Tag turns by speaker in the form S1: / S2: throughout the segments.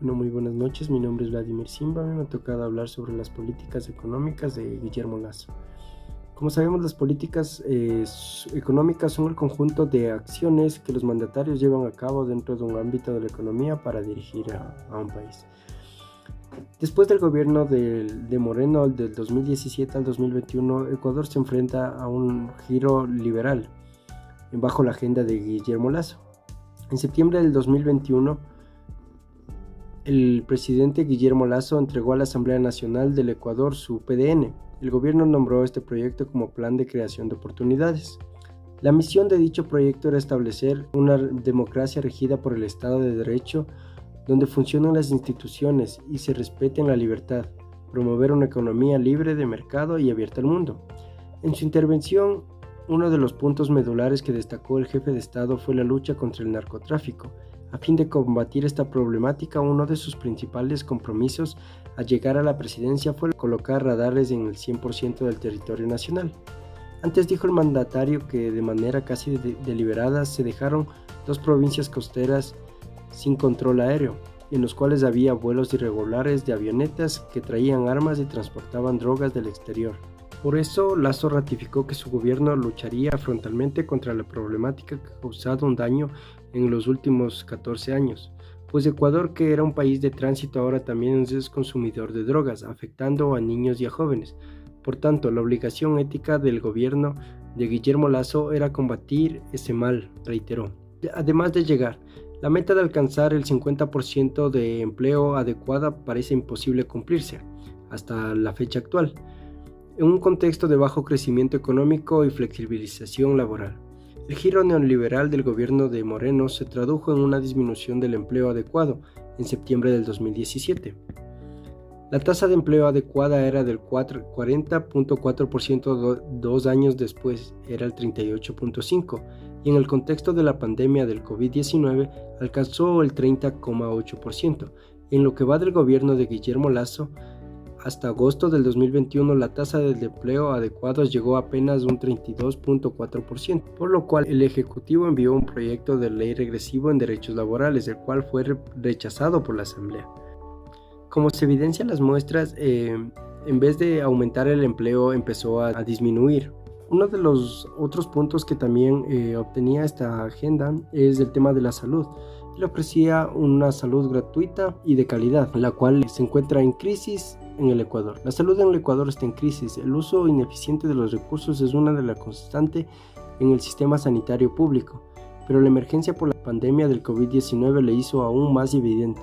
S1: Bueno, muy buenas noches, mi nombre es Vladimir Simba. A mí me ha tocado hablar sobre las políticas económicas de Guillermo Lasso. Como sabemos, las políticas económicas son el conjunto de acciones que los mandatarios llevan a cabo dentro de un ámbito de la economía para dirigir a un país. Después del gobierno de Moreno del 2017 al 2021, Ecuador se enfrenta a un giro liberal bajo la agenda de Guillermo Lasso. En septiembre del 2021, el presidente Guillermo Lasso entregó a la Asamblea Nacional del Ecuador su PDN. El gobierno nombró este proyecto como Plan de Creación de Oportunidades. La misión de dicho proyecto era establecer una democracia regida por el Estado de Derecho, donde funcionan las instituciones y se respeten la libertad, promover una economía libre de mercado y abierta al mundo. En su intervención, uno de los puntos medulares que destacó el jefe de Estado fue la lucha contra el narcotráfico. A fin de combatir esta problemática, uno de sus principales compromisos al llegar a la presidencia fue colocar radares en el 100% del territorio nacional. Antes dijo el mandatario que de manera casi deliberada se dejaron 2 provincias costeras sin control aéreo, en los cuales había vuelos irregulares de avionetas que traían armas y transportaban drogas del exterior. Por eso, Lasso ratificó que su gobierno lucharía frontalmente contra la problemática que ha causado un daño en los últimos 14 años, pues Ecuador, que era un país de tránsito, ahora también es consumidor de drogas, afectando a niños y a jóvenes. Por tanto, la obligación ética del gobierno de Guillermo Lasso era combatir ese mal, reiteró. Además de llegar, la meta de alcanzar el 50% de empleo adecuada parece imposible cumplirse hasta la fecha actual, en un contexto de bajo crecimiento económico y flexibilización laboral. El giro neoliberal del gobierno de Moreno se tradujo en una disminución del empleo adecuado en septiembre del 2017. La tasa de empleo adecuada era del 40.4%, 2 años después era el 38.5%, y en el contexto de la pandemia del COVID-19 alcanzó el 30.8%. En lo que va del gobierno de Guillermo Lasso, hasta agosto del 2021 la tasa de empleo adecuado llegó a apenas un 32.4%, por lo cual el Ejecutivo envió un proyecto de ley regresivo en derechos laborales, el cual fue rechazado por la Asamblea. Como se evidencian las muestras, en vez de aumentar el empleo empezó a disminuir. Uno de los otros puntos que también obtenía esta agenda es el tema de la salud. Le ofrecía una salud gratuita y de calidad, la cual se encuentra en crisis en el Ecuador. La salud en el Ecuador está en crisis. El uso ineficiente de los recursos es una de las constantes en el sistema sanitario público, pero la emergencia por la pandemia del COVID-19 le hizo aún más evidente.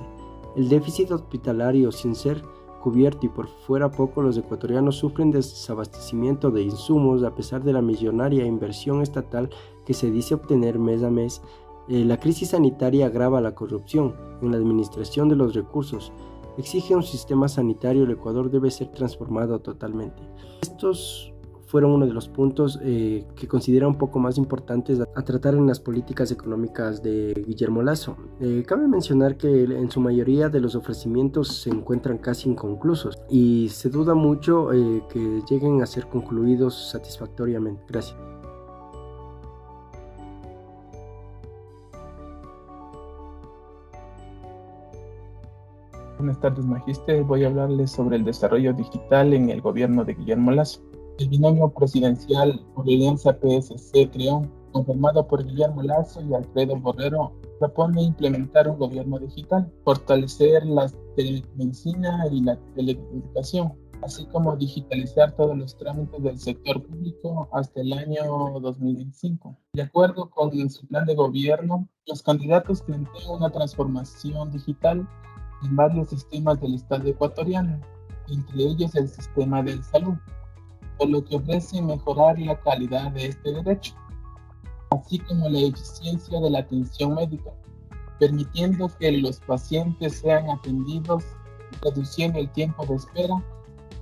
S1: El déficit hospitalario, sin ser cubierto y por fuera poco, los ecuatorianos sufren desabastecimiento de insumos a pesar de la millonaria inversión estatal que se dice obtener mes a mes. La crisis sanitaria agrava la corrupción en la administración de los recursos. Exige un sistema sanitario. El Ecuador debe ser transformado totalmente. Estos fueron uno de los puntos que considera un poco más importantes a tratar en las políticas económicas de Guillermo Lasso. Cabe mencionar que en su mayoría de los ofrecimientos se encuentran casi inconclusos y se duda mucho que lleguen a ser concluidos satisfactoriamente. Gracias.
S2: Buenas tardes, Magíster. Voy a hablarles sobre el desarrollo digital en el gobierno de Guillermo Lasso. El binomio presidencial por la Alianza PSC-Creón, conformado por Guillermo Lasso y Alfredo Borrero, propone implementar un gobierno digital, fortalecer la telemedicina y la teleeducación, así como digitalizar todos los trámites del sector público hasta el año 2025. De acuerdo con su plan de gobierno, los candidatos plantean una transformación digital en varios sistemas del Estado ecuatoriano, entre ellos el sistema de salud, por lo que ofrece mejorar la calidad de este derecho, así como la eficiencia de la atención médica, permitiendo que los pacientes sean atendidos, reduciendo el tiempo de espera,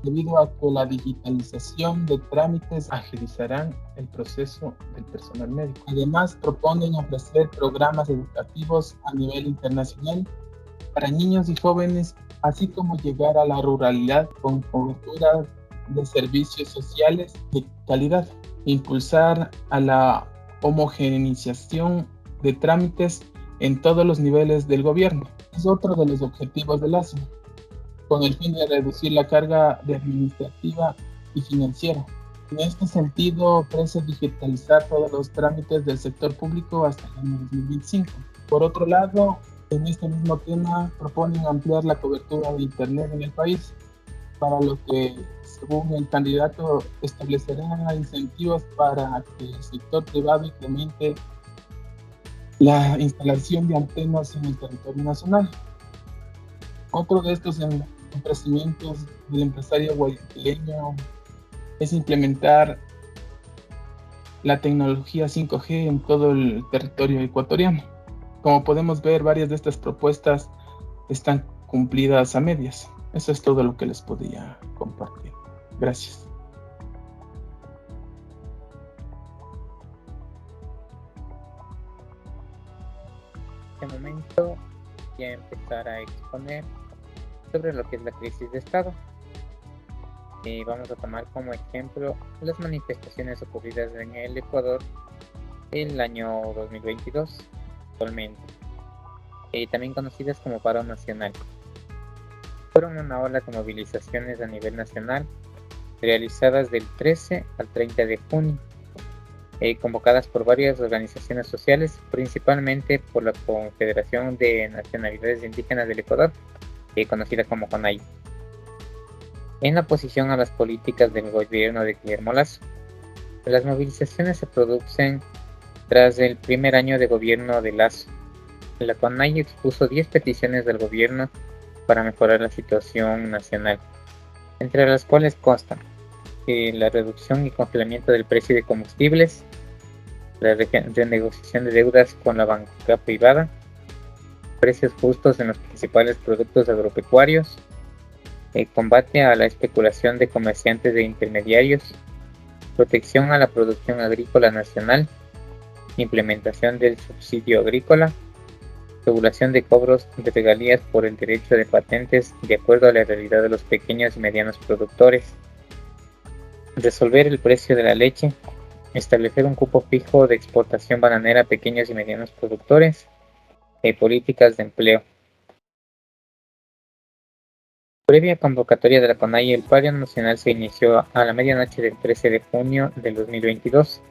S2: debido a que la digitalización de trámites agilizarán el proceso del personal médico. Además, proponen ofrecer programas educativos a nivel internacional para niños y jóvenes, así como llegar a la ruralidad con cobertura de servicios sociales de calidad, impulsar a la homogeneización de trámites en todos los niveles del gobierno, es otro de los objetivos del LASO, con el fin de reducir la carga administrativa y financiera. En este sentido, ofrece digitalizar todos los trámites del sector público hasta el año 2025. Por otro lado, en este mismo tema proponen ampliar la cobertura de Internet en el país, para lo que, según el candidato, establecerá incentivos para que el sector privado incremente la instalación de antenas en el territorio nacional. Otro de estos emprendimientos del empresario guayaquileño es implementar la tecnología 5G en todo el territorio ecuatoriano. Como podemos ver, varias de estas propuestas están cumplidas a medias. Eso es todo lo que les podía compartir. Gracias.
S3: En este momento voy a empezar a exponer sobre lo que es la crisis de Estado. Vamos a tomar como ejemplo las manifestaciones ocurridas en el Ecuador el año 2022, actualmente, también conocidas como paro nacional. Fueron una ola de movilizaciones a nivel nacional realizadas del 13 al 30 de junio, convocadas por varias organizaciones sociales, principalmente por la Confederación de Nacionalidades Indígenas del Ecuador, conocida como CONAIE, en oposición a las políticas del gobierno de Guillermo Lasso. Las movilizaciones se producen tras el primer año de gobierno de Lasso. La CONAIE expuso 10 peticiones del gobierno para mejorar la situación nacional, entre las cuales constan la reducción y congelamiento del precio de combustibles, la renegociación de deudas con la banca privada, precios justos en los principales productos agropecuarios, combate a la especulación de comerciantes e intermediarios, protección a la producción agrícola nacional, implementación del subsidio agrícola, regulación de cobros de regalías por el derecho de patentes de acuerdo a la realidad de los pequeños y medianos productores, resolver el precio de la leche, establecer un cupo fijo de exportación bananera a pequeños y medianos productores, políticas de empleo. Previa convocatoria de la CONAIE, el paro nacional se inició a la medianoche del 13 de junio del 2022,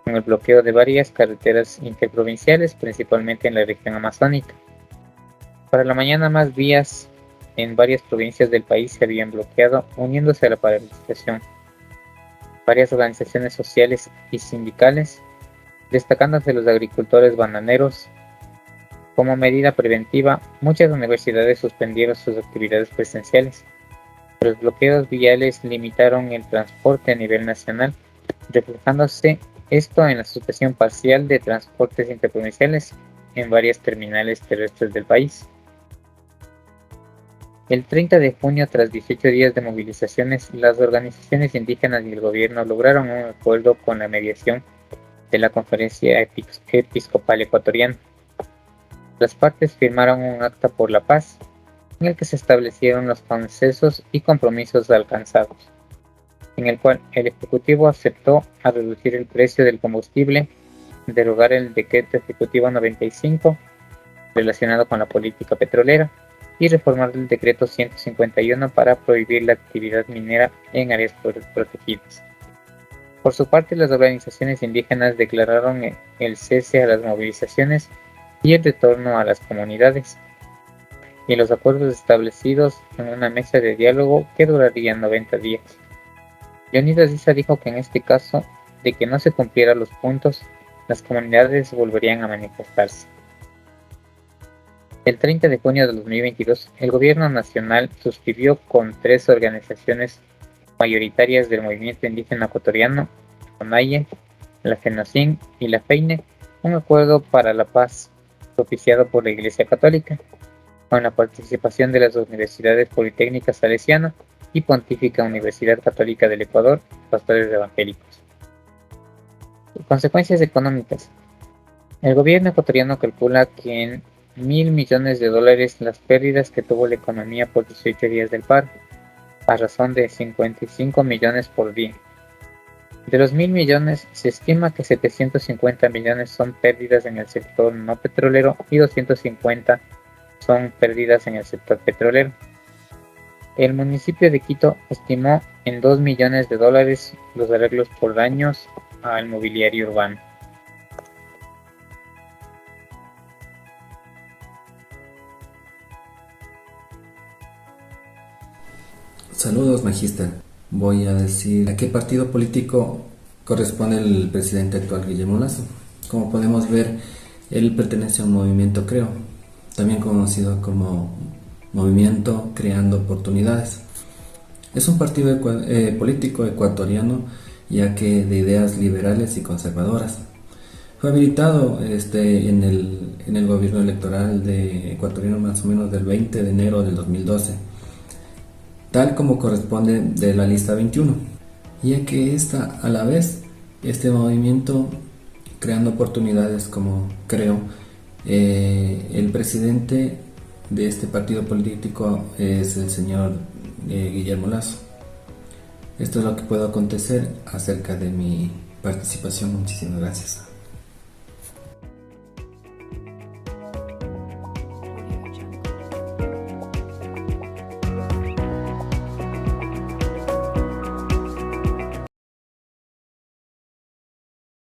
S3: con el bloqueo de varias carreteras interprovinciales, principalmente en la región amazónica. Para la mañana, más vías en varias provincias del país se habían bloqueado, uniéndose a la paralización varias organizaciones sociales y sindicales, destacándose los agricultores bananeros. Como medida preventiva, muchas universidades suspendieron sus actividades presenciales. Los bloqueos viales limitaron el transporte a nivel nacional, reflejándose esto en la suspensión parcial de transportes interprovinciales en varias terminales terrestres del país. El 30 de junio, tras 18 días de movilizaciones, las organizaciones indígenas y el gobierno lograron un acuerdo con la mediación de la Conferencia Episcopal Ecuatoriana. Las partes firmaron un acta por la paz, en el que se establecieron los consensos y compromisos alcanzados, en el cual el Ejecutivo aceptó a reducir el precio del combustible, derogar el Decreto Ejecutivo 95 relacionado con la política petrolera y reformar el Decreto 151 para prohibir la actividad minera en áreas protegidas. Por su parte, las organizaciones indígenas declararon el cese a las movilizaciones y el retorno a las comunidades, y los acuerdos establecidos en una mesa de diálogo que duraría 90 días. Leonidas Issa dijo que en este caso de que no se cumplieran los puntos, las comunidades volverían a manifestarse. El 30 de junio de 2022, el gobierno nacional suscribió con 3 organizaciones mayoritarias del movimiento indígena ecuatoriano, CONAIE, la FENACIN y la FEINE, un acuerdo para la paz propiciado por la Iglesia Católica, con la participación de las universidades Politécnica Salesiana y Pontífica Universidad Católica del Ecuador, pastores evangélicos. Consecuencias económicas. El gobierno ecuatoriano calcula que en $1.000 millones las pérdidas que tuvo la economía por 18 días del paro, a razón de 55 millones por día. De los 1.000 millones, se estima que 750 millones son pérdidas en el sector no petrolero y 250 son perdidas en el sector petrolero. El municipio de Quito estimó en $2 millones los arreglos por daños al mobiliario urbano.
S4: Saludos, Magíster. Voy a decir a qué partido político corresponde el presidente actual Guillermo Lasso. Como podemos ver, él pertenece a un movimiento Creo, también conocido como Movimiento Creando Oportunidades. Es un partido político ecuatoriano, ya que de ideas liberales y conservadoras. Fue habilitado en el gobierno electoral de ecuatoriano más o menos del 20 de enero del 2012, tal como corresponde de la lista 21, ya que a la vez este movimiento creando oportunidades, como creo, el presidente de este partido político es el señor Guillermo Lasso. Esto es lo que puedo acontecer acerca de mi participación. Muchísimas gracias.